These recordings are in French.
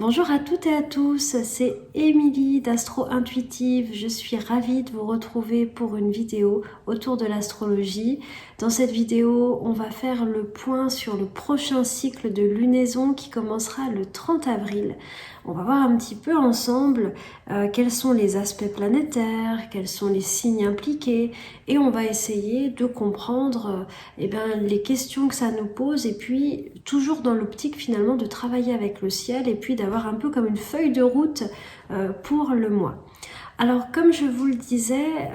Bonjour à toutes et à tous, c'est Émilie d'Astro Intuitive. Je suis ravie de vous retrouver pour une vidéo autour de l'astrologie. Dans cette vidéo, on va faire le point sur le prochain cycle de lunaison qui commencera le 30 avril. On va voir un petit peu ensemble quels sont les aspects planétaires, quels sont les signes impliqués et on va essayer de comprendre les questions que ça nous pose et puis toujours dans l'optique finalement de travailler avec le ciel et puis d'avoir un peu comme une feuille de route pour le mois. Alors comme je vous le disais,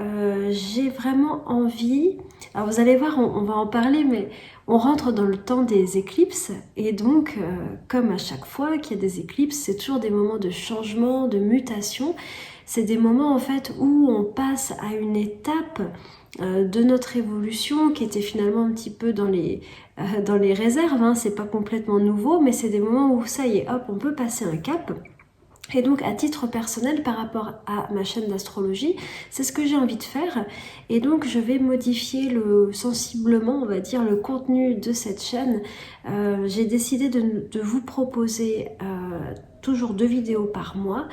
j'ai vraiment envie, alors vous allez voir on va en parler, mais on rentre dans le temps des éclipses et donc comme à chaque fois qu'il y a des éclipses, c'est toujours des moments de changement, de mutation. C'est des moments en fait où on passe à une étape de notre évolution qui était finalement un petit peu dans les réserves, hein. C'est pas complètement nouveau, mais c'est des moments où ça y est, hop, on peut passer un cap. Et donc à titre personnel par rapport à ma chaîne d'astrologie, c'est ce que j'ai envie de faire et donc je vais modifier sensiblement, on va dire, le contenu de cette chaîne. J'ai décidé de vous proposer toujours 2 vidéos par mois.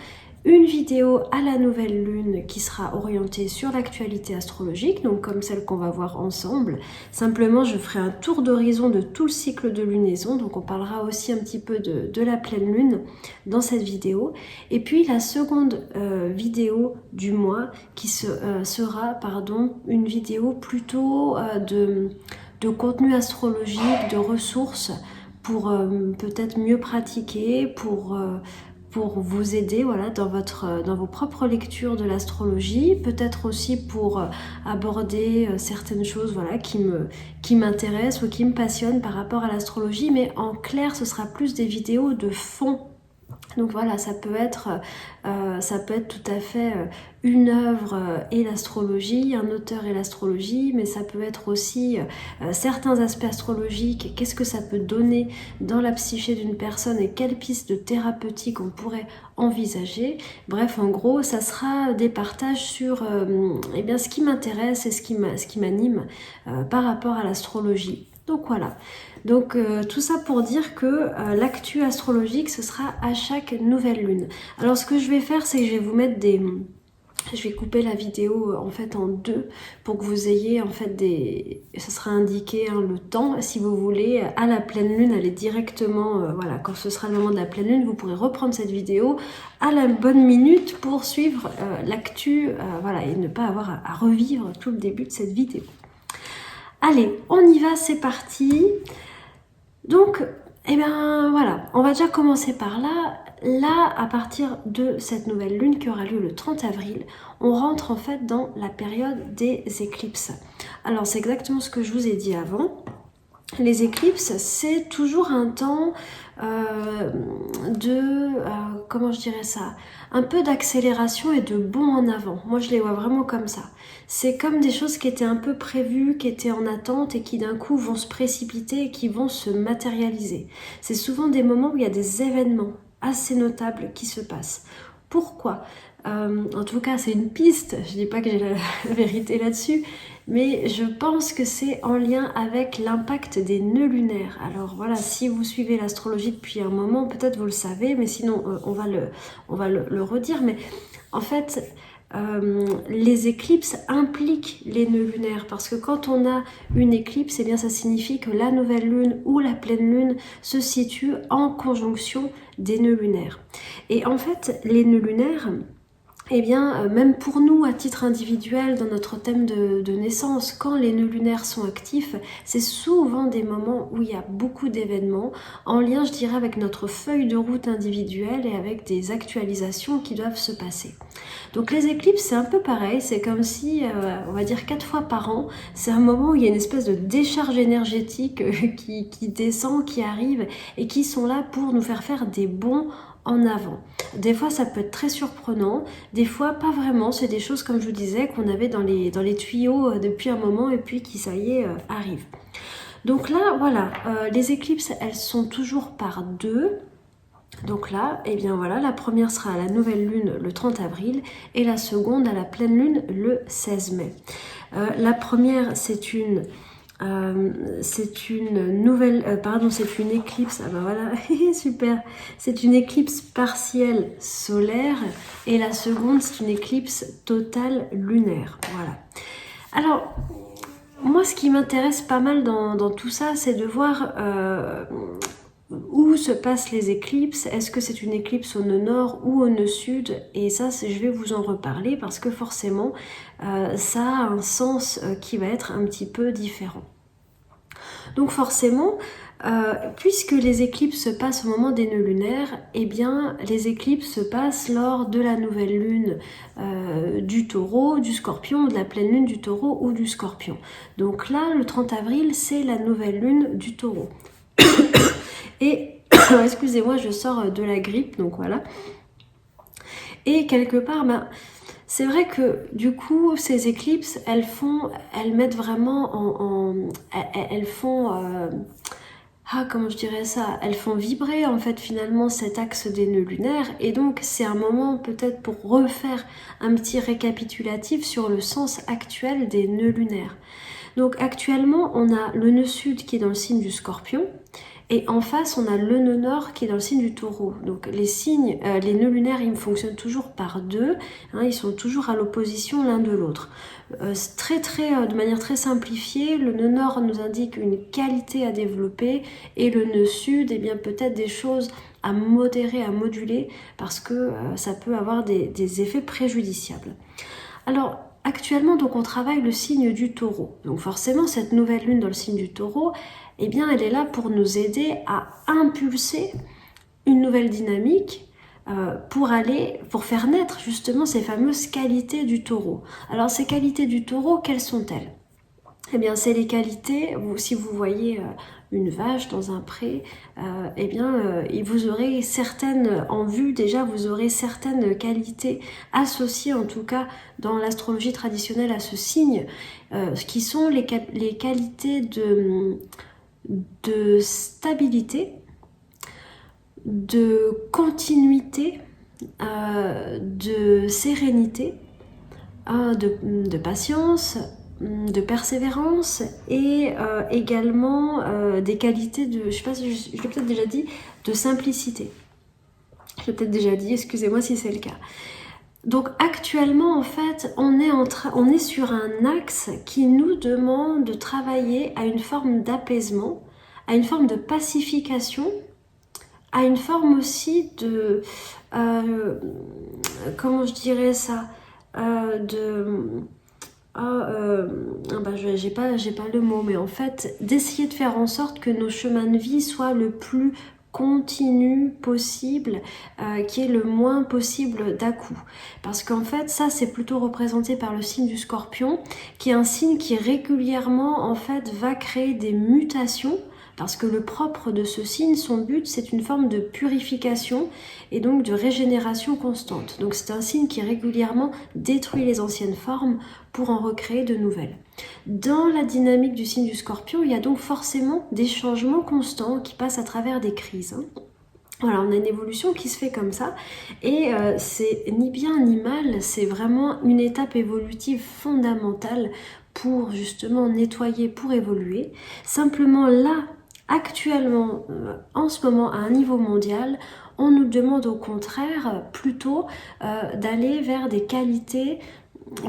Une vidéo à la nouvelle lune qui sera orientée sur l'actualité astrologique, donc comme celle qu'on va voir ensemble. Simplement, je ferai un tour d'horizon de tout le cycle de lunaison, donc on parlera aussi un petit peu de la pleine lune dans cette vidéo. Et puis la seconde vidéo du mois qui sera une vidéo plutôt de contenu astrologique, de ressources pour peut-être mieux pratiquer, pour vous aider voilà, dans vos propres lectures de l'astrologie, peut-être aussi pour aborder certaines choses voilà, qui m'intéressent ou qui me passionnent par rapport à l'astrologie, mais en clair ce sera plus des vidéos de fond. Donc voilà, ça peut être tout à fait une œuvre et l'astrologie, un auteur et l'astrologie, mais ça peut être aussi certains aspects astrologiques, qu'est-ce que ça peut donner dans la psyché d'une personne et quelles pistes de thérapeutique on pourrait envisager. Bref, en gros, ça sera des partages sur ce qui m'intéresse et ce qui m'anime par rapport à l'astrologie. Donc voilà, donc tout ça pour dire que l'actu astrologique ce sera à chaque nouvelle lune. Alors ce que je vais faire, c'est que je vais vous mettre je vais couper la vidéo en fait en 2 pour que vous ayez en fait ça sera indiqué le temps si vous voulez à la pleine lune, aller directement voilà, quand ce sera le moment de la pleine lune, vous pourrez reprendre cette vidéo à la bonne minute pour suivre l'actu voilà, et ne pas avoir à revivre tout le début de cette vidéo. Allez, on y va, c'est parti. Donc, voilà, on va déjà commencer par là. Là, à partir de cette nouvelle lune qui aura lieu le 30 avril, on rentre en fait dans la période des éclipses. Alors, c'est exactement ce que je vous ai dit avant. Les éclipses, c'est toujours un temps comment je dirais ça, un peu d'accélération et de bond en avant. Moi, je les vois vraiment comme ça. C'est comme des choses qui étaient un peu prévues, qui étaient en attente et qui d'un coup vont se précipiter et qui vont se matérialiser. C'est souvent des moments où il y a des événements assez notables qui se passent. Pourquoi ? En tout cas, c'est une piste. Je dis pas que j'ai la vérité là-dessus, mais je pense que c'est en lien avec l'impact des nœuds lunaires. Alors voilà, si vous suivez l'astrologie depuis un moment, peut-être vous le savez, mais sinon on va le redire. Mais en fait, les éclipses impliquent les nœuds lunaires parce que quand on a une éclipse, eh bien ça signifie que la nouvelle lune ou la pleine lune se situe en conjonction des nœuds lunaires. Et en fait, les nœuds lunaires, même pour nous, à titre individuel, dans notre thème de naissance, quand les nœuds lunaires sont actifs, c'est souvent des moments où il y a beaucoup d'événements, en lien, je dirais, avec notre feuille de route individuelle et avec des actualisations qui doivent se passer. Donc les éclipses, c'est un peu pareil, c'est comme si, on va dire 4 fois par an, c'est un moment où il y a une espèce de décharge énergétique qui descend, qui arrive, et qui sont là pour nous faire des bonds en avant. Des fois ça peut être très surprenant, des fois pas vraiment, c'est des choses comme je vous disais qu'on avait dans les tuyaux depuis un moment et puis qui ça y est arrivent. Donc là voilà, les éclipses elles sont toujours par 2. Donc là, voilà, la première sera à la nouvelle lune le 30 avril et la seconde à la pleine lune le 16 mai. La première c'est une C'est une nouvelle, c'est une éclipse, ah bah voilà, super, c'est une éclipse partielle solaire et la seconde c'est une éclipse totale lunaire, voilà. Alors, moi ce qui m'intéresse pas mal dans tout ça, c'est de voir où se passent les éclipses. Est-ce que c'est une éclipse au nœud nord ou au nœud sud? Et ça, je vais vous en reparler parce que forcément, ça a un sens qui va être un petit peu différent. Donc forcément, puisque les éclipses se passent au moment des nœuds lunaires, eh bien les éclipses se passent lors de la nouvelle lune du Taureau, du Scorpion, de la pleine lune du Taureau ou du Scorpion. Donc là, le 30 avril, c'est la nouvelle lune du Taureau. Et excusez-moi, je sors de la grippe, donc voilà. Et quelque part, c'est vrai que du coup, ces éclipses, elles mettent vraiment elles font, comment je dirais ça, elles font vibrer en fait finalement cet axe des nœuds lunaires, et donc c'est un moment peut-être pour refaire un petit récapitulatif sur le sens actuel des nœuds lunaires. Donc actuellement, on a le nœud sud qui est dans le signe du Scorpion, et en face, on a le nœud nord qui est dans le signe du Taureau. Donc les signes, les nœuds lunaires, ils fonctionnent toujours par deux, hein, ils sont toujours à l'opposition l'un de l'autre. De manière très simplifiée, le nœud nord nous indique une qualité à développer, et le nœud sud, eh bien peut-être des choses à modérer, à moduler, parce que ça peut avoir des effets préjudiciables. Alors, actuellement, donc, on travaille le signe du Taureau. Donc forcément, cette nouvelle lune dans le signe du Taureau, eh bien, elle est là pour nous aider à impulser une nouvelle dynamique pour faire naître justement ces fameuses qualités du Taureau. Alors, ces qualités du Taureau, quelles sont-elles? Eh bien, c'est les qualités, si vous voyez une vache dans un pré, eh bien, vous aurez certaines, en vue déjà, vous aurez certaines qualités associées, en tout cas, dans l'astrologie traditionnelle à ce signe, qui sont les qualités de stabilité, de continuité, de sérénité, de patience, de persévérance, et également des qualités de, je sais pas si je l'ai peut-être déjà dit, de simplicité. Je l'ai peut-être déjà dit, excusez-moi si c'est le cas. Donc actuellement, en fait, on est sur un axe qui nous demande de travailler à une forme d'apaisement, à une forme de pacification, à une forme aussi de... comment je dirais ça, j'ai pas le mot, mais en fait, d'essayer de faire en sorte que nos chemins de vie soient le plus continu possible, qui est le moins possible d'à-coup. Parce qu'en fait, ça, c'est plutôt représenté par le signe du Scorpion, qui est un signe qui régulièrement, en fait, va créer des mutations. Parce que le propre de ce signe, son but, c'est une forme de purification et donc de régénération constante. Donc c'est un signe qui régulièrement détruit les anciennes formes pour en recréer de nouvelles. Dans la dynamique du signe du Scorpion, il y a donc forcément des changements constants qui passent à travers des crises. Voilà, on a une évolution qui se fait comme ça, et c'est ni bien ni mal, c'est vraiment une étape évolutive fondamentale pour justement nettoyer, pour évoluer. Simplement là, actuellement, en ce moment, à un niveau mondial, on nous demande au contraire plutôt d'aller vers des qualités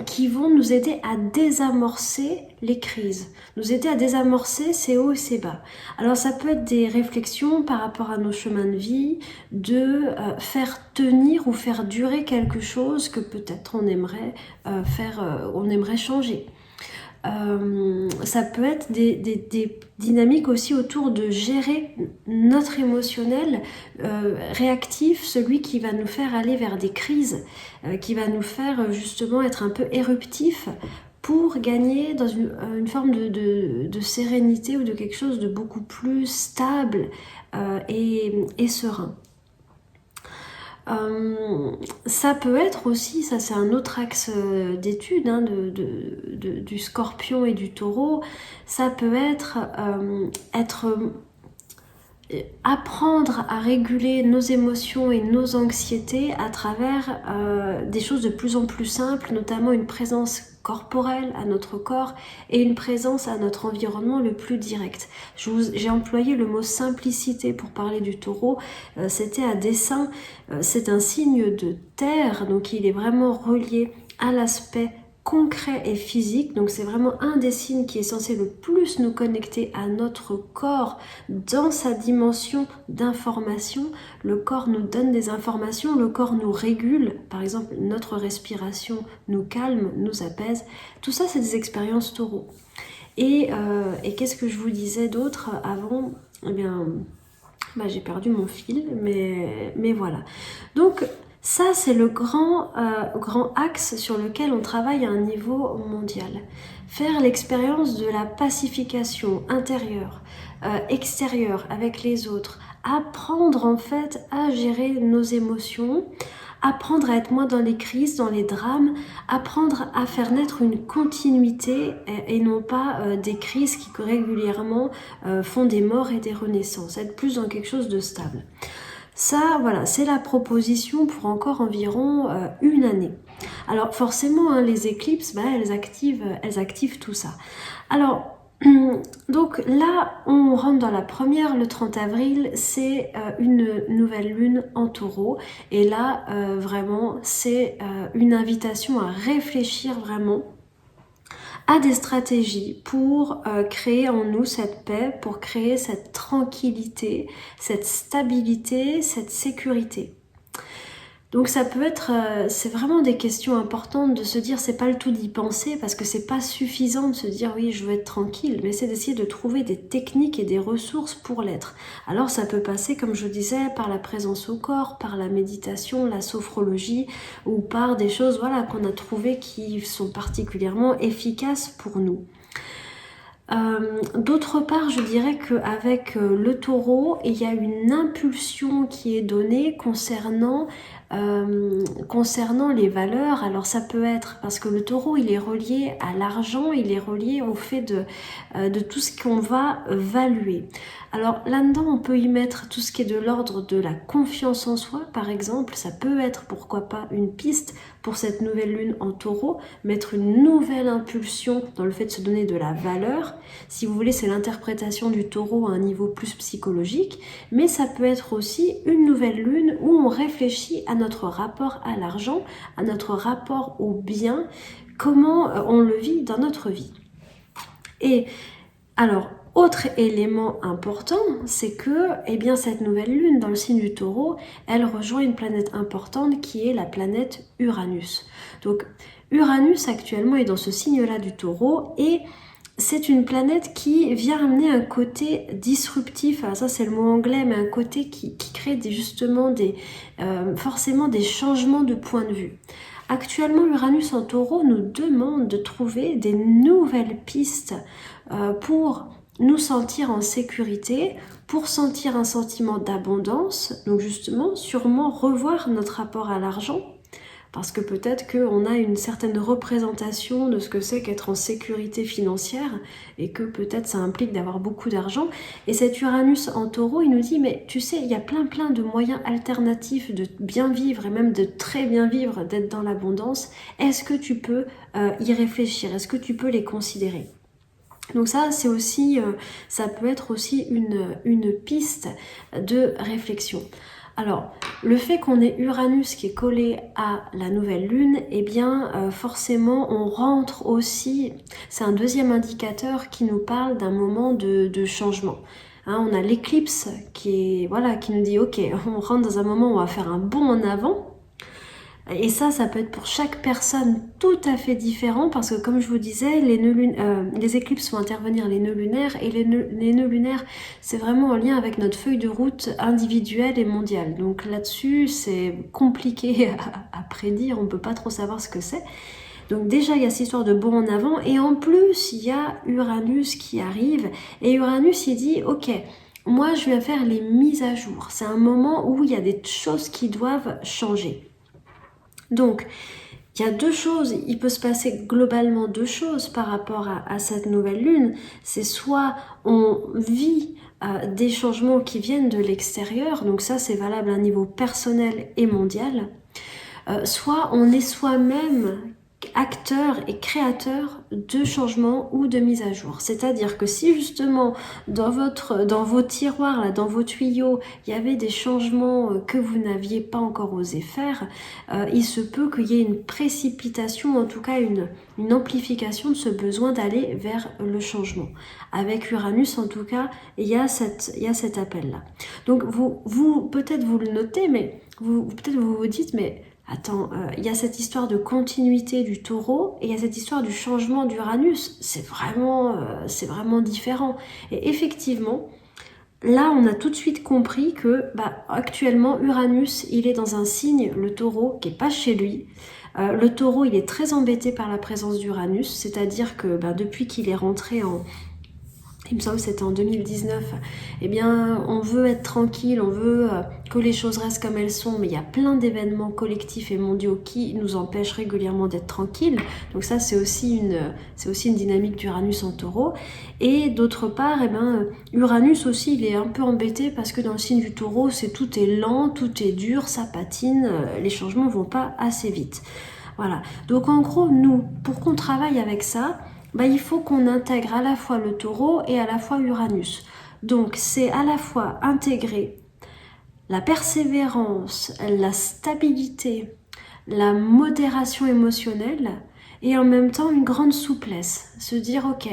qui vont nous aider à désamorcer les crises, nous aider à désamorcer ces hauts et ces bas. Alors ça peut être des réflexions par rapport à nos chemins de vie, de faire tenir ou faire durer quelque chose que peut-être on aimerait on aimerait changer. Ça peut être des dynamiques aussi autour de gérer notre émotionnel réactif, celui qui va nous faire aller vers des crises, qui va nous faire justement être un peu éruptif pour gagner dans une forme de sérénité ou de quelque chose de beaucoup plus stable et serein. Ça peut être aussi, ça c'est un autre axe d'étude du Scorpion et du Taureau, ça peut être apprendre à réguler nos émotions et nos anxiétés à travers des choses de plus en plus simples, notamment une présence corporelle à notre corps et une présence à notre environnement le plus direct. J'ai employé le mot simplicité pour parler du taureau, c'était à dessein, c'est un signe de terre, donc il est vraiment relié à l'aspect concret et physique, donc c'est vraiment un des signes qui est censé le plus nous connecter à notre corps dans sa dimension d'information. Le corps nous donne des informations, le corps nous régule, par exemple notre respiration nous calme, nous apaise, tout ça c'est des expériences taureau. Et qu'est-ce que je vous disais d'autre avant? Eh bien, j'ai perdu mon fil, mais voilà. Donc ça, c'est le grand axe sur lequel on travaille à un niveau mondial. Faire l'expérience de la pacification intérieure, extérieure avec les autres. Apprendre en fait à gérer nos émotions, apprendre à être moins dans les crises, dans les drames, apprendre à faire naître une continuité et non pas des crises qui régulièrement font des morts et des renaissances. Être plus dans quelque chose de stable. Ça, voilà, c'est la proposition pour encore environ une année. Alors forcément, les éclipses, elles activent tout ça. Alors, donc là, on rentre dans la première, le 30 avril, c'est une nouvelle lune en taureau. Et là, vraiment, c'est une invitation à réfléchir vraiment à des stratégies pour créer en nous cette paix, pour créer cette tranquillité, cette stabilité, cette sécurité. Donc ça peut être, c'est vraiment des questions importantes de se dire, c'est pas le tout d'y penser parce que c'est pas suffisant de se dire oui je veux être tranquille, mais c'est d'essayer de trouver des techniques et des ressources pour l'être. Alors ça peut passer, comme je disais, par la présence au corps, par la méditation, la sophrologie ou par des choses voilà, qu'on a trouvées qui sont particulièrement efficaces pour nous. D'autre part, je dirais qu'avec le taureau, il y a une impulsion qui est donnée concernant les valeurs. Alors ça peut être parce que le taureau il est relié à l'argent, il est relié au fait de tout ce qu'on va valuer. Alors là-dedans on peut y mettre tout ce qui est de l'ordre de la confiance en soi par exemple. Ça peut être pourquoi pas une piste pour cette nouvelle lune en taureau, mettre une nouvelle impulsion dans le fait de se donner de la valeur. Si vous voulez, c'est l'interprétation du taureau à un niveau plus psychologique, mais ça peut être aussi une nouvelle lune où on réfléchit à notre rapport à l'argent, à notre rapport au bien, comment on le vit dans notre vie. Et alors, autre élément important, c'est que cette nouvelle lune dans le signe du taureau, elle rejoint une planète importante qui est la planète Uranus. Donc Uranus actuellement est dans ce signe-là du taureau et c'est une planète qui vient amener un côté disruptif, alors ça c'est le mot anglais, mais un côté qui crée forcément des changements de point de vue. Actuellement, Uranus en taureau nous demande de trouver des nouvelles pistes pour nous sentir en sécurité, pour sentir un sentiment d'abondance, donc justement, sûrement revoir notre rapport à l'argent, parce que peut-être qu'on a une certaine représentation de ce que c'est qu'être en sécurité financière et que peut-être ça implique d'avoir beaucoup d'argent. Et cet Uranus en taureau, il nous dit, mais tu sais, il y a plein de moyens alternatifs de bien vivre et même de très bien vivre, d'être dans l'abondance. Est-ce que tu peux y réfléchir? Est-ce que tu peux les considérer? Donc ça, c'est aussi, ça peut être aussi une piste de réflexion. Alors, le fait qu'on ait Uranus qui est collé à la nouvelle lune, forcément, on rentre aussi, c'est un deuxième indicateur qui nous parle d'un moment de changement. On a l'éclipse qui nous dit, ok, on rentre dans un moment où on va faire un bond en avant. Et ça peut être pour chaque personne tout à fait différent parce que comme je vous disais, les éclipses vont intervenir les nœuds lunaires et les nœuds lunaires, c'est vraiment en lien avec notre feuille de route individuelle et mondiale. Donc là-dessus, c'est compliqué à prédire, on ne peut pas trop savoir ce que c'est. Donc déjà, il y a cette histoire de bond en avant et en plus, il y a Uranus qui arrive et Uranus, il dit « Ok, moi, je viens faire les mises à jour. » C'est un moment où il y a des choses qui doivent changer. Donc, il y a deux choses, il peut se passer globalement deux choses par rapport à cette nouvelle lune. C'est soit on vit des changements qui viennent de l'extérieur, donc ça c'est valable à un niveau personnel et mondial, soit on est soi-même acteur et créateur de changements ou de mise à jour. C'est-à-dire que si justement dans vos tiroirs, là, dans vos tuyaux, il y avait des changements que vous n'aviez pas encore osé faire, il se peut qu'il y ait une précipitation, en tout cas une amplification de ce besoin d'aller vers le changement. Avec Uranus, en tout cas, il y a cet appel-là. Donc vous peut-être vous le notez, mais peut-être vous vous dites, mais attends, il y a cette histoire de continuité du taureau et il y a cette histoire du changement d'Uranus. C'est vraiment différent. Et effectivement, là, on a tout de suite compris que actuellement, Uranus, il est dans un signe, le taureau, qui n'est pas chez lui. Le taureau, il est très embêté par la présence d'Uranus, c'est-à-dire que depuis qu'il est rentré il me semble que c'était en 2019, eh bien on veut être tranquille, on veut que les choses restent comme elles sont, mais il y a plein d'événements collectifs et mondiaux qui nous empêchent régulièrement d'être tranquilles. Donc ça c'est aussi une dynamique d'Uranus en taureau. Et d'autre part, Uranus aussi il est un peu embêté parce que dans le signe du taureau, tout est lent, tout est dur, ça patine, les changements vont pas assez vite. Voilà, donc en gros nous, pour qu'on travaille avec ça, il faut qu'on intègre à la fois le taureau et à la fois Uranus. Donc c'est à la fois intégrer la persévérance, la stabilité, la modération émotionnelle et en même temps une grande souplesse. Se dire ok,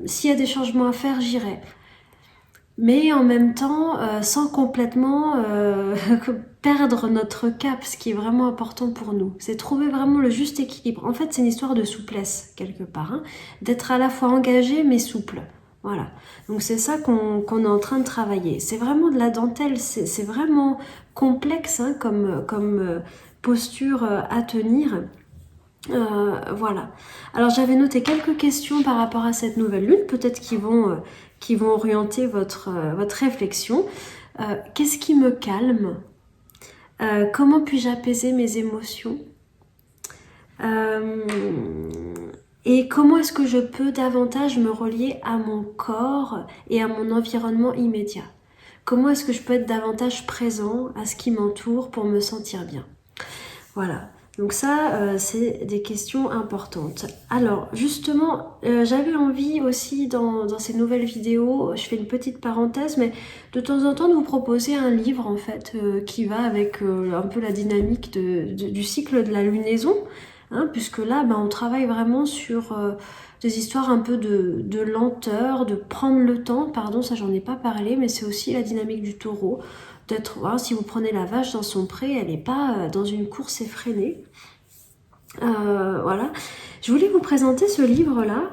s'il y a des changements à faire, j'irai. Mais en même temps, sans complètement perdre notre cap, ce qui est vraiment important pour nous. C'est trouver vraiment le juste équilibre. En fait, c'est une histoire de souplesse, quelque part. Hein, d'être à la fois engagé, mais souple. Voilà. Donc c'est ça qu'on est en train de travailler. C'est vraiment de la dentelle, c'est vraiment complexe hein, comme posture à tenir. Voilà. Alors j'avais noté quelques questions par rapport à cette nouvelle lune, peut-être qui vont orienter votre réflexion. Qu'est-ce qui me calme? Comment puis-je apaiser mes émotions? Et comment est-ce que je peux davantage me relier à mon corps et à mon environnement immédiat? Comment est-ce que je peux être davantage présent à ce qui m'entoure pour me sentir bien? Voilà. Donc ça, c'est des questions importantes. Alors, justement, j'avais envie aussi dans ces nouvelles vidéos, je fais une petite parenthèse, mais de temps en temps de vous proposer un livre, en fait, qui va avec un peu la dynamique du cycle de la lunaison, hein, puisque là, on travaille vraiment sur des histoires un peu de lenteur, de prendre le temps, pardon, ça j'en ai pas parlé, mais c'est aussi la dynamique du taureau, d'être, si vous prenez la vache dans son pré, elle n'est pas dans une course effrénée. Voilà. Je voulais vous présenter ce livre-là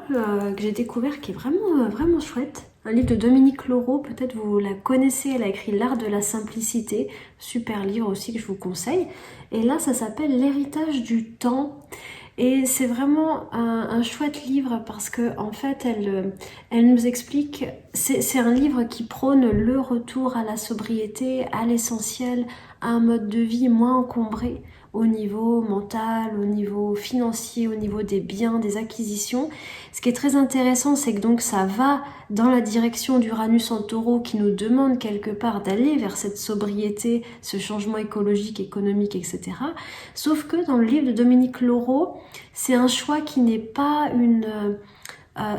que j'ai découvert, qui est vraiment chouette. Un livre de Dominique Laureau, peut-être vous la connaissez, elle a écrit L'art de la simplicité, super livre aussi que je vous conseille. Et là, ça s'appelle L'héritage du temps. Et c'est vraiment un chouette livre parce que en fait, elle nous explique, c'est un livre qui prône le retour à la sobriété, à l'essentiel, à un mode de vie moins encombré au niveau mental, au niveau financier, au niveau des biens, des acquisitions. Ce qui est très intéressant, c'est que donc ça va dans la direction d'Uranus en taureau qui nous demande quelque part d'aller vers cette sobriété, ce changement écologique, économique, etc. Sauf que dans le livre de Dominique Laureau, c'est un choix qui n'est pas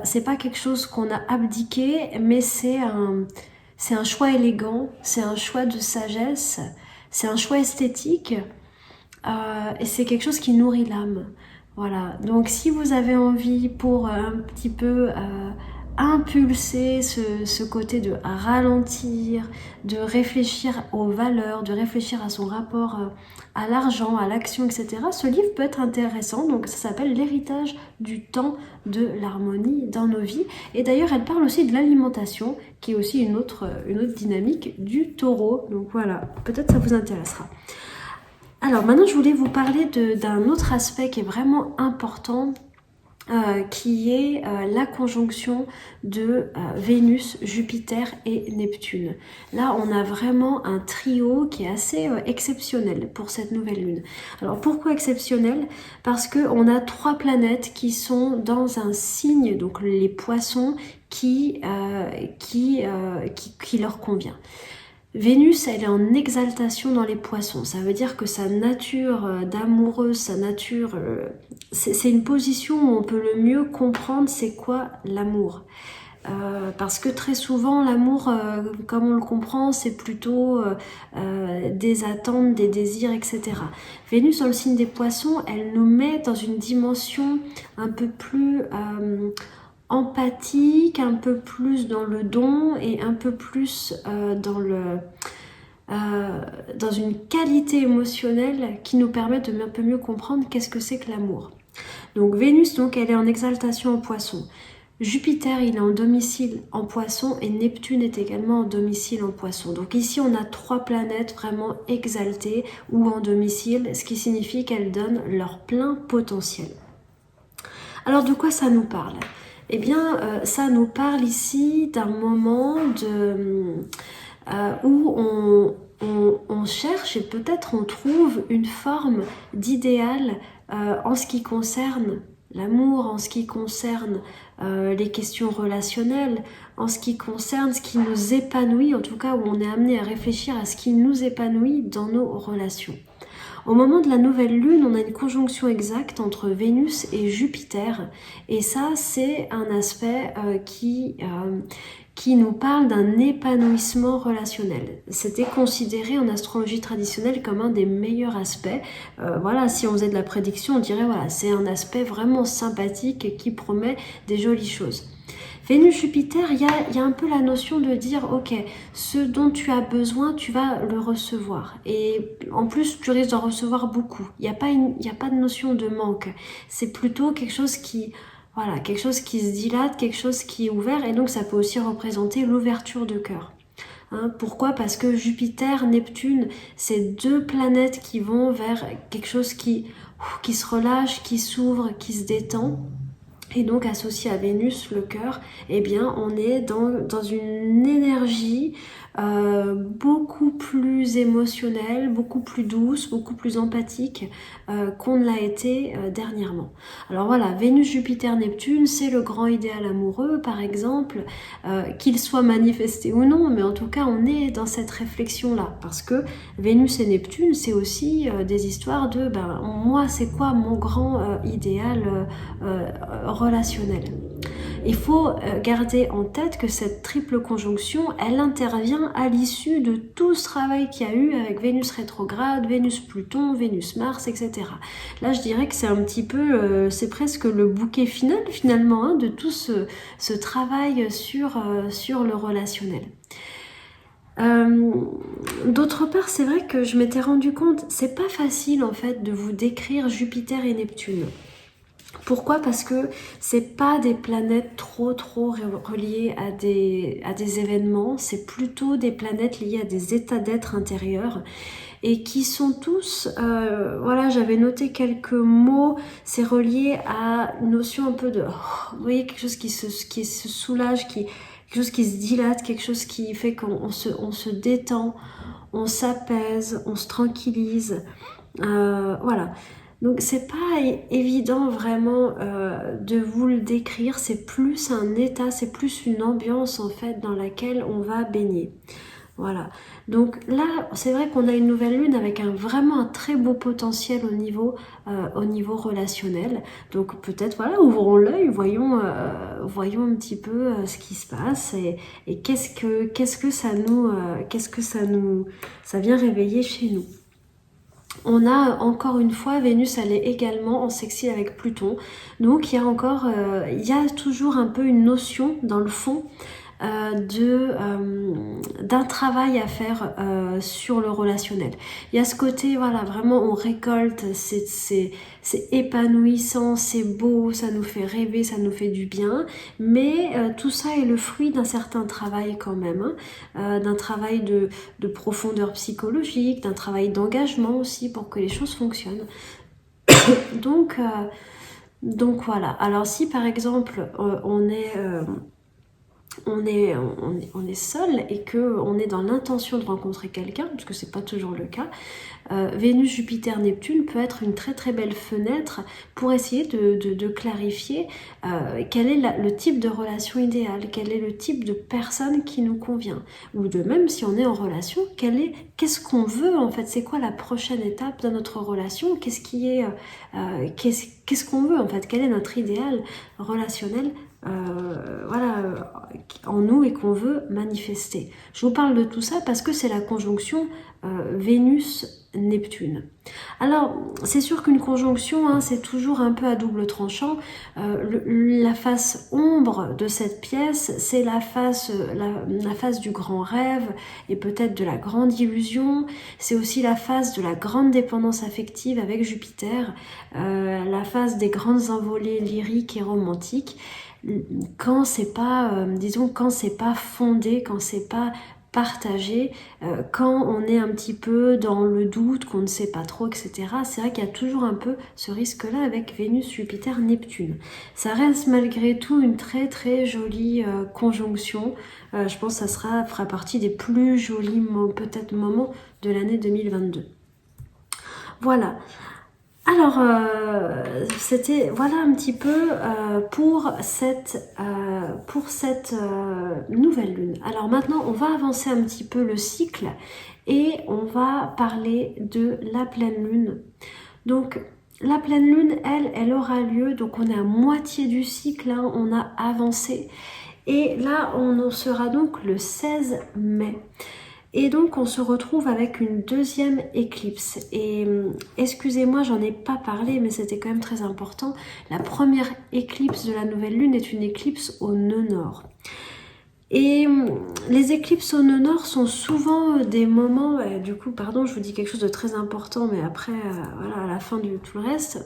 c'est pas quelque chose qu'on a abdiqué, mais c'est un choix élégant, c'est un choix de sagesse, c'est un choix esthétique, et c'est quelque chose qui nourrit l'âme. Voilà, donc si vous avez envie pour un petit peu impulser ce côté de ralentir, de réfléchir aux valeurs, de réfléchir à son rapport à l'argent, à l'action, etc. Ce livre peut être intéressant, donc ça s'appelle L'héritage du temps de l'harmonie dans nos vies. Et d'ailleurs, elle parle aussi de l'alimentation, qui est aussi une autre dynamique du taureau. Donc voilà, peut-être ça vous intéressera. Alors maintenant, je voulais vous parler d'un autre aspect qui est vraiment important, qui est la conjonction de Vénus, Jupiter et Neptune. Là, on a vraiment un trio qui est assez exceptionnel pour cette nouvelle lune. Alors pourquoi exceptionnel? Parce qu'on a 3 planètes qui sont dans un signe, donc les poissons, qui leur convient. Vénus, elle est en exaltation dans les poissons. Ça veut dire que sa nature d'amoureuse, sa nature... c'est une position où on peut le mieux comprendre c'est quoi l'amour. Parce que très souvent, l'amour, comme on le comprend, c'est plutôt des attentes, des désirs, etc. Vénus, dans le signe des poissons, elle nous met dans une dimension un peu plus... empathique, un peu plus dans le don et un peu plus dans une qualité émotionnelle qui nous permet de un peu mieux comprendre qu'est-ce que c'est que l'amour. Donc Vénus, donc, elle est en exaltation en poisson. Jupiter, il est en domicile en poisson et Neptune est également en domicile en poisson. Donc ici, on a 3 planètes vraiment exaltées ou en domicile, ce qui signifie qu'elles donnent leur plein potentiel. Alors de quoi ça nous parle ? Eh bien, ça nous parle ici d'un moment où on cherche et peut-être on trouve une forme d'idéal en ce qui concerne l'amour, en ce qui concerne les questions relationnelles, en ce qui concerne ce qui nous épanouit, en tout cas où on est amené à réfléchir à ce qui nous épanouit dans nos relations. Au moment de la nouvelle lune, on a une conjonction exacte entre Vénus et Jupiter. Et ça, c'est un aspect qui nous parle d'un épanouissement relationnel. C'était considéré en astrologie traditionnelle comme un des meilleurs aspects. Voilà, si on faisait de la prédiction, on dirait voilà, c'est un aspect vraiment sympathique qui promet des jolies choses. Vénus-Jupiter, il y a un peu la notion de dire, ok, ce dont tu as besoin, tu vas le recevoir. Et en plus, tu risques d'en recevoir beaucoup. Il n'y a pas de notion de manque. C'est plutôt quelque chose qui, voilà, quelque chose qui se dilate, quelque chose qui est ouvert. Et donc, ça peut aussi représenter l'ouverture de cœur. Pourquoi ? Parce que Jupiter, Neptune, c'est 2 planètes qui vont vers quelque chose qui se relâche, qui s'ouvre, qui se détend. Et donc associé à Vénus, le cœur, eh bien on est dans une énergie beaucoup plus émotionnelle, beaucoup plus douce, beaucoup plus empathique qu'on ne l'a été dernièrement. Alors voilà, Vénus, Jupiter, Neptune, c'est le grand idéal amoureux par exemple, qu'il soit manifesté ou non, mais en tout cas on est dans cette réflexion-là, parce que Vénus et Neptune, c'est aussi des histoires de moi c'est quoi mon grand idéal relationnel. Il faut garder en tête que cette triple conjonction, elle intervient à l'issue de tout ce travail qu'il y a eu avec Vénus rétrograde, Vénus-Pluton, Vénus-Mars, etc. Là, je dirais que c'est un petit peu, c'est presque le bouquet final finalement de tout ce travail sur le relationnel. D'autre part, c'est vrai que je m'étais rendu compte, c'est pas facile en fait de vous décrire Jupiter et Neptune. Pourquoi ? Parce que c'est pas des planètes trop reliées à des événements, c'est plutôt des planètes liées à des états d'être intérieurs et qui sont tous, voilà, j'avais noté quelques mots, c'est relié à une notion un peu de, vous voyez, quelque chose qui se soulage, quelque chose qui se dilate, quelque chose qui fait qu'on se détend, on s'apaise, on se tranquillise, voilà. Donc c'est pas évident vraiment de vous le décrire, c'est plus un état, c'est plus une ambiance en fait dans laquelle on va baigner. Voilà, donc là c'est vrai qu'on a une nouvelle lune avec vraiment un très beau potentiel au niveau relationnel. Donc peut-être voilà, ouvrons l'œil, voyons un petit peu ce qui se passe et qu'est-ce que ça vient réveiller chez nous. On a encore une fois, Vénus, elle est également en sextile avec Pluton. Donc il y a toujours un peu une notion dans le fond d'un travail à faire sur le relationnel. Il y a ce côté, voilà, vraiment on récolte, c'est épanouissant, c'est beau, ça nous fait rêver, ça nous fait du bien, mais tout ça est le fruit d'un certain travail quand même, d'un travail de profondeur psychologique, d'un travail d'engagement aussi pour que les choses fonctionnent. Donc voilà. Alors si par exemple on est on est seul et qu'on est dans l'intention de rencontrer quelqu'un, parce que c'est pas toujours le cas, Vénus, Jupiter, Neptune peut être une très très belle fenêtre pour essayer de clarifier quel est le type de relation idéale, quel est le type de personne qui nous convient, ou de même si on est en relation, qu'est-ce qu'on veut en fait, c'est quoi la prochaine étape de notre relation, qu'est-ce qu'on veut en fait, quel est notre idéal relationnel en nous et qu'on veut manifester. Je vous parle de tout ça parce que c'est la conjonction Vénus-Neptune. Alors, c'est sûr qu'une conjonction, hein, c'est toujours un peu à double tranchant. La face ombre de cette pièce, c'est la face du grand rêve et peut-être de la grande illusion. C'est aussi la face de la grande dépendance affective avec Jupiter, la face des grandes envolées lyriques et romantiques. Quand c'est pas, disons, quand c'est pas fondé, quand c'est pas partagé, quand on est un petit peu dans le doute, qu'on ne sait pas trop, etc. C'est vrai qu'il y a toujours un peu ce risque-là avec Vénus, Jupiter, Neptune. Ça reste malgré tout une très très jolie conjonction. Je pense que ça fera partie des plus jolis peut-être moments de l'année 2022. Voilà. Alors, c'était voilà un petit peu pour cette nouvelle lune. Alors maintenant, on va avancer un petit peu le cycle et on va parler de la pleine lune. Donc, la pleine lune, elle aura lieu, donc on est à moitié du cycle, hein, on a avancé. Et là, on en sera donc le 16 mai. Et donc on se retrouve avec une deuxième éclipse. Et excusez-moi, j'en ai pas parlé, mais c'était quand même très important. La première éclipse de la nouvelle lune est une éclipse au nœud nord. Et les éclipses au nœud nord sont souvent des moments, du coup, pardon, je vous dis quelque chose de très important, mais après, voilà, à la fin de tout le reste,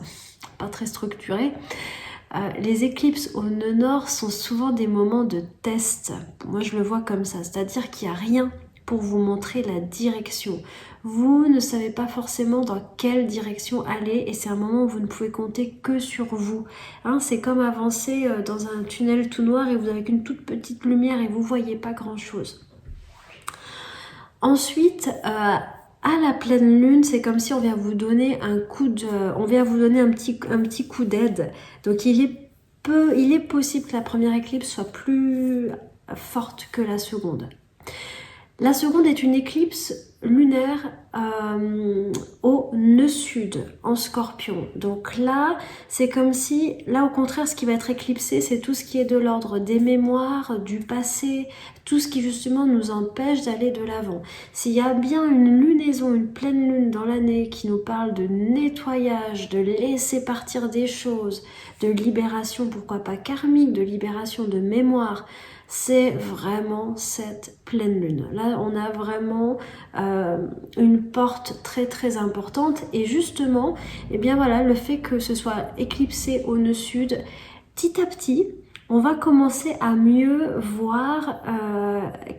pas très structuré. Les éclipses au nœud nord sont souvent des moments de test. Moi, je le vois comme ça, c'est-à-dire qu'il n'y a rien pour vous montrer la direction. Vous ne savez pas forcément dans quelle direction aller et c'est un moment où vous ne pouvez compter que sur vous. Hein, c'est comme avancer dans un tunnel tout noir et vous avez qu'une toute petite lumière et vous ne voyez pas grand-chose. Ensuite, à la pleine lune, c'est comme si on vient vous donner un petit coup d'aide. Donc il est possible que la première éclipse soit plus forte que la seconde. La seconde est une éclipse lunaire au nœud sud, en Scorpion. Donc là, c'est comme si, là au contraire, ce qui va être éclipsé, c'est tout ce qui est de l'ordre des mémoires, du passé, tout ce qui justement nous empêche d'aller de l'avant. S'il y a bien une lunaison, une pleine lune dans l'année qui nous parle de nettoyage, de laisser partir des choses, de libération, pourquoi pas karmique, de libération de mémoire, c'est vraiment cette pleine lune. Là, on a vraiment une porte très très importante et justement, eh bien voilà, le fait que ce soit éclipsé au nœud sud, petit à petit, on va commencer à mieux voir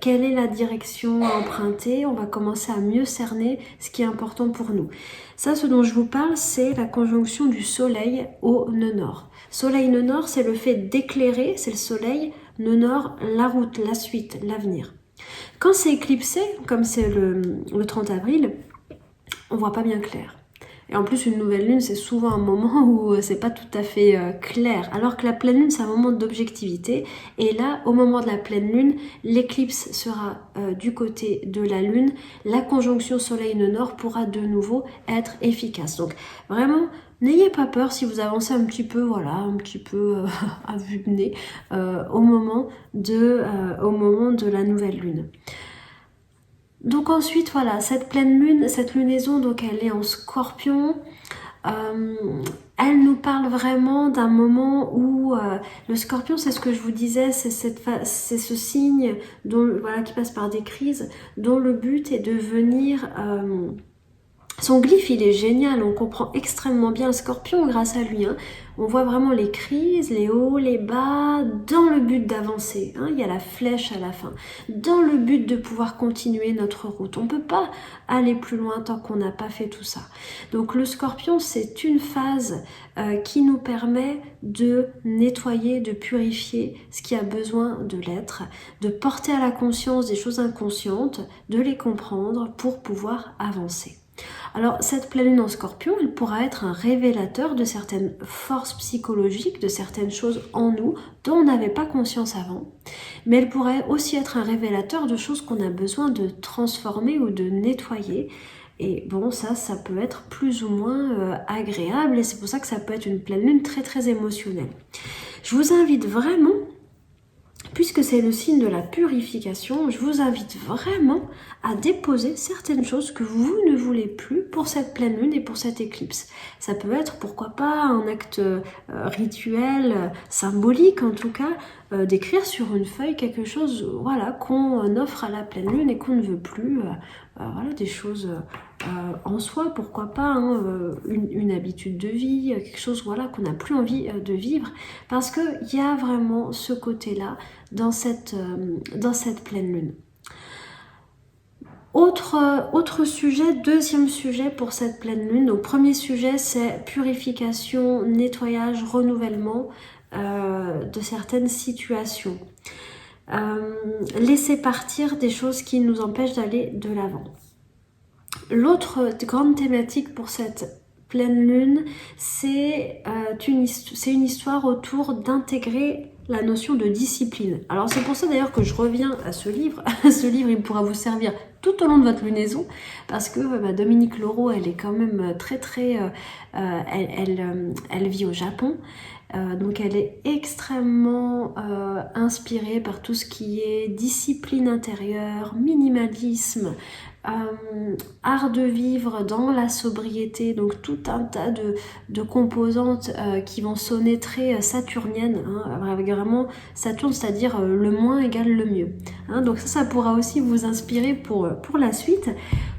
quelle est la direction à emprunter, on va commencer à mieux cerner ce qui est important pour nous. Ça, ce dont je vous parle, c'est la conjonction du soleil au nœud nord. Soleil nœud nord, c'est le fait d'éclairer, c'est le soleil. Nœud nord, la route, la suite, l'avenir. Quand c'est éclipsé, comme c'est le 30 avril, on voit pas bien clair. Et en plus, une nouvelle lune, c'est souvent un moment où c'est pas tout à fait clair. Alors que la pleine lune, c'est un moment d'objectivité. Et là, au moment de la pleine lune, l'éclipse sera du côté de la lune. La conjonction soleil-nœud nord pourra de nouveau être efficace. Donc vraiment, n'ayez pas peur si vous avancez un petit peu, voilà, à vue de nez au moment de la nouvelle lune. Donc ensuite, voilà, cette pleine lune, cette lunaison, donc elle est en Scorpion. Elle nous parle vraiment d'un moment où le Scorpion, c'est ce que je vous disais, c'est ce signe dont, voilà, qui passe par des crises, dont le but est de venir Son glyphe, il est génial, on comprend extrêmement bien le Scorpion grâce à lui. Hein. On voit vraiment les crises, les hauts, les bas, dans le but d'avancer. Hein. Il y a la flèche à la fin, dans le but de pouvoir continuer notre route. On ne peut pas aller plus loin tant qu'on n'a pas fait tout ça. Donc le Scorpion, c'est une phase qui nous permet de nettoyer, de purifier ce qui a besoin de l'être, de porter à la conscience des choses inconscientes, de les comprendre pour pouvoir avancer. Alors cette pleine lune en Scorpion, elle pourra être un révélateur de certaines forces psychologiques, de certaines choses en nous dont on n'avait pas conscience avant, mais elle pourrait aussi être un révélateur de choses qu'on a besoin de transformer ou de nettoyer. Et bon, ça peut être plus ou moins agréable, et c'est pour ça que ça peut être une pleine lune très très émotionnelle. Je vous invite vraiment, puisque c'est le signe de la purification, je vous invite vraiment à déposer certaines choses que vous ne voulez plus pour cette pleine lune et pour cette éclipse. Ça peut être, pourquoi pas, un acte rituel, symbolique en tout cas, d'écrire sur une feuille quelque chose voilà, qu'on offre à la pleine lune et qu'on ne veut plus. Voilà, des choses en soi, pourquoi pas, hein, une habitude de vie, quelque chose voilà, qu'on n'a plus envie de vivre, parce qu'il y a vraiment ce côté-là dans cette pleine lune. Autre sujet, deuxième sujet pour cette pleine lune. Donc premier sujet, c'est purification, nettoyage, renouvellement de certaines situations. Laisser partir des choses qui nous empêchent d'aller de l'avant. L'autre grande thématique pour cette pleine lune, c'est une histoire autour d'intégrer la notion de discipline. Alors c'est pour ça d'ailleurs que je reviens à ce livre. Ce livre, il pourra vous servir tout au long de votre lunaison, parce que Dominique Leroux, elle est quand même elle vit au Japon. Donc elle est extrêmement inspirée par tout ce qui est discipline intérieure, minimalisme, art de vivre dans la sobriété, donc tout un tas de composantes qui vont sonner très saturniennes, hein, avec vraiment Saturne, c'est-à-dire le moins égale le mieux. Hein, donc ça pourra aussi vous inspirer pour la suite.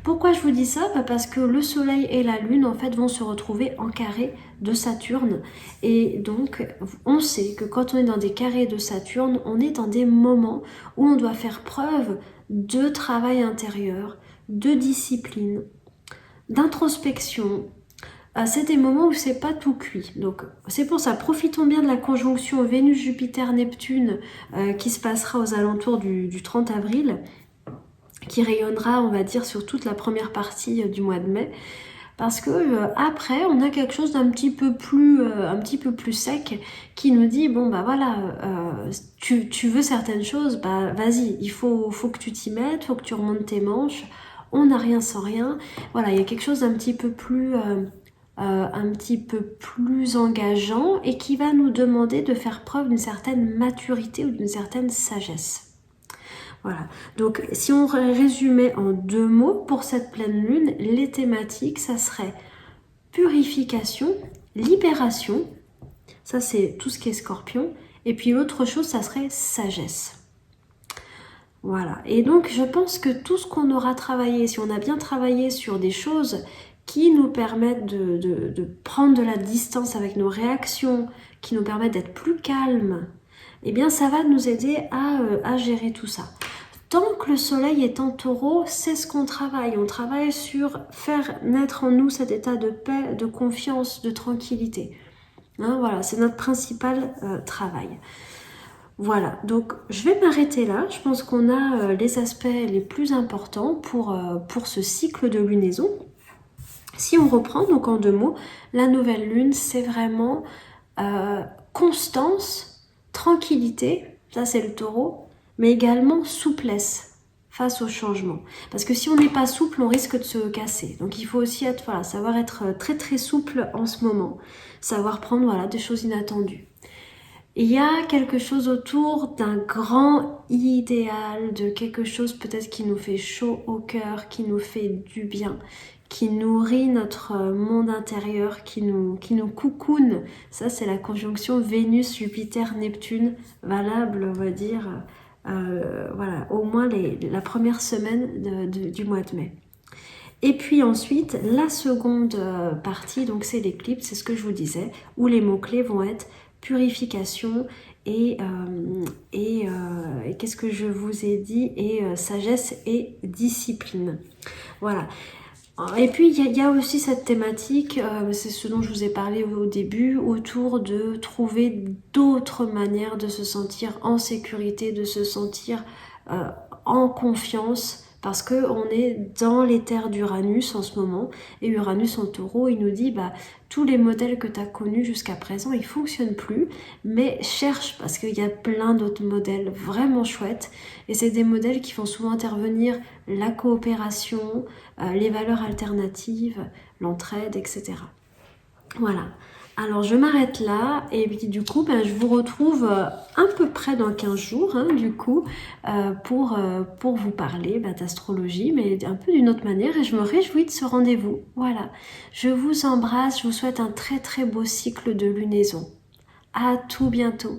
Pourquoi je vous dis ça? Parce que le Soleil et la Lune en fait vont se retrouver en carré de Saturne, et donc on sait que quand on est dans des carrés de Saturne, on est dans des moments où on doit faire preuve de travail intérieur, de discipline, d'introspection. C'est des moments où c'est pas tout cuit. Donc c'est pour ça, profitons bien de la conjonction Vénus-Jupiter-Neptune qui se passera aux alentours du 30 avril, qui rayonnera, on va dire, sur toute la première partie du mois de mai. Parce que après, on a quelque chose d'un petit peu plus sec qui nous dit, bon bah voilà, tu veux certaines choses, bah vas-y, il faut que tu t'y mettes, faut que tu remontes tes manches, on n'a rien sans rien. Voilà, il y a quelque chose d'un petit peu plus engageant et qui va nous demander de faire preuve d'une certaine maturité ou d'une certaine sagesse. Voilà, donc si on résumait en 2 mots pour cette pleine lune, les thématiques, ça serait purification, libération, ça c'est tout ce qui est Scorpion, et puis l'autre chose, ça serait sagesse. Voilà, et donc je pense que tout ce qu'on aura travaillé, si on a bien travaillé sur des choses qui nous permettent de prendre de la distance avec nos réactions, qui nous permettent d'être plus calmes, eh bien ça va nous aider à gérer tout ça. Tant que le soleil est en taureau, c'est ce qu'on travaille. On travaille sur faire naître en nous cet état de paix, de confiance, de tranquillité. Hein, voilà, c'est notre principal travail. Voilà, donc je vais m'arrêter là. Je pense qu'on a les aspects les plus importants pour ce cycle de lunaison. Si on reprend, donc en 2 mots, la nouvelle lune, c'est vraiment constance, tranquillité, ça c'est le taureau, mais également souplesse face au changement. Parce que si on n'est pas souple, on risque de se casser. Donc il faut aussi savoir être très très souple en ce moment, savoir prendre des choses inattendues. Il y a quelque chose autour d'un grand idéal, de quelque chose peut-être qui nous fait chaud au cœur, qui nous fait du bien, qui nourrit notre monde intérieur, qui nous coucoune. Ça, c'est la conjonction Vénus-Jupiter-Neptune, valable, on va dire, au moins la première semaine du mois de mai. Et puis ensuite, la seconde partie, donc c'est l'éclipse, c'est ce que je vous disais, où les mots-clés vont être purification et qu'est-ce que je vous ai dit, et sagesse et discipline. Voilà. Et puis il y a aussi cette thématique, c'est ce dont je vous ai parlé au début, autour de trouver d'autres manières de se sentir en sécurité, de se sentir en confiance, parce que on est dans les terres d'Uranus en ce moment, et Uranus en taureau, il nous dit bah tous les modèles que tu as connus jusqu'à présent, ils fonctionnent plus, mais cherche, parce qu'il y a plein d'autres modèles vraiment chouettes, et c'est des modèles qui font souvent intervenir la coopération, les valeurs alternatives, l'entraide, etc. Voilà. Alors je m'arrête là et puis du coup je vous retrouve à peu près dans 15 jours du coup pour vous parler d'astrologie, mais un peu d'une autre manière, et je me réjouis de ce rendez-vous. Voilà. Je vous embrasse, je vous souhaite un très très beau cycle de lunaison. À tout bientôt.